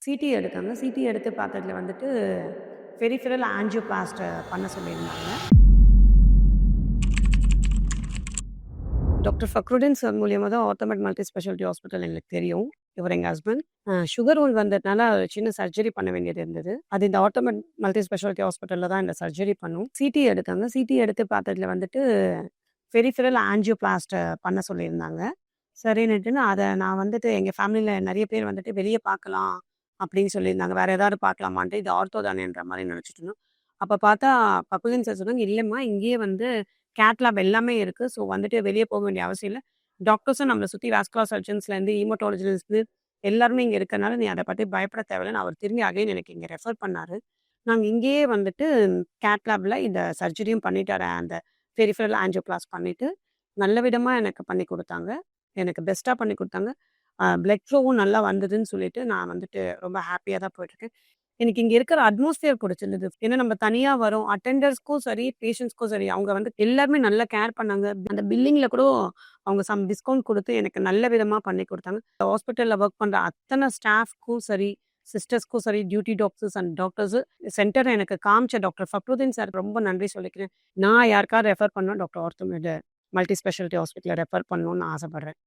CD எடுத்தாங்க. CD எடுத்து பார்த்ததுல வந்துட்டு பெரிஃபெரல் ஆஞ்சியோபிளாஸ்ட் பண்ண சொல்லியிருந்தாங்க. டாக்டர் ஃபக்ருதீன் சார் மூலியமா தான் ஆர்த்தோமேட் மல்டி ஸ்பெஷாலிட்டி ஹாஸ்பிட்டல் எங்களுக்கு தெரியும். இவர் எங்க ஹஸ்பண்ட். சுகர் ரூல் வந்ததுனால சின்ன சர்ஜரி பண்ண வேண்டியது இருந்தது. அது இந்த ஆர்த்தோமேட் மல்டி ஸ்பெஷாலிட்டி ஹாஸ்பிட்டல்ல தான் இந்த சர்ஜரி பண்ணோம். சிடி எடுத்தாங்க. சிடி எடுத்து பார்த்ததுல வந்துட்டு பெரிஃபெரல் ஆஞ்சியோபிளாஸ்ட் பண்ண சொல்லியிருந்தாங்க. சரின்னுட்டு நான் வந்துட்டு எங்க ஃபேமிலில நெறைய பேர் வந்துட்டு வெளிய பார்க்கலாம் அப்படின்னு சொல்லியிருந்தாங்க. வேற ஏதாவது பார்க்கலாமான்ட்டு, இது ஆர்த்தோ தானேன்ற மாரி நெனச்சுட்டு இருந்தோம். அப்ப பார்த்தா பப்புலின் சார் சொன்னாங்க, "இல்லம்மா இங்கேயே வந்து கேத் லேப் எல்லாமே இருக்கு. ஸோ வந்துட்டு வெளிய போக வேண்டிய அவசியம் இல்ல. டாக்டர்ஸும் நம்மள சுத்தி வாஸ்குலர் சர்ஜன்ஸ்லேருந்து, ஹீமடாலஜிஸ்ட்லேருந்து எல்லாருமே இங்க இருக்கனால, நீ அத பத்தி பயப்பட தேவையில்லன்னு" அவர் திரும்பி அகைன் எனக்கு இங்க ரெஃபர் பண்ணாரு. நாங்க இங்கேயே வந்துட்டு கேத் லேப்ல இந்த சர்ஜரியும் பண்ணிட்டாரு. அந்த பெரிஃபெரல் ஆஞ்சியோபிளாஸ்ட் பண்ணிட்டு, நல்ல விதமா எனக்கு பண்ணி குடுத்தாங்க. எனக்கு பெஸ்ட்டா பண்ணி குடுத்தாங்க. பிளட் ஃப்ளோவும் நல்லா வந்ததுன்னு சொல்லிட்டு, நான் வந்துட்டு ரொம்ப ஹேப்பியா தான் போயிட்டுருக்கேன். எனக்கு இங்க இருக்கிற அட்மாஸ்பியர் புடிச்சிருந்தது. ஏன்னா நம்ம தனியா வரோம். அட்டெண்டர்ஸ்க்கும் சரி, பேஷண்ட்ஸ்க்கும் சரி, அவங்க வந்து எல்லாருமே நல்லா கேர் பண்ணாங்க. அந்த பில்லிங்ல கூட அவங்க சம் டிஸ்கவுண்ட் குடுத்து எனக்கு நல்ல விதமா பண்ணி குடுத்தாங்க. ஹாஸ்பிட்டல்ல வொர்க் பண்ற அத்தன ஸ்டாஃப்க்கும் சரி, சிஸ்டர்ஸ்க்கும் சரி, டியூட்டி டாக்டர்ஸ் அண்ட் டாக்டர்ஸ் சென்டர எனக்கு காமிச்ச டாக்டர் ஃபக்ருதீன் சார் ரொம்ப நன்றி சொல்லிக்கிறேன். நான் யாருக்காவது ரெஃபர் பண்ணா டாக்டர் ஆர்த்தோ மல்டி ஸ்பெஷாலிட்டி ஹாஸ்பிட்டல ரெஃபர் பண்ணணும்னு ஆசைப்படுறேன்.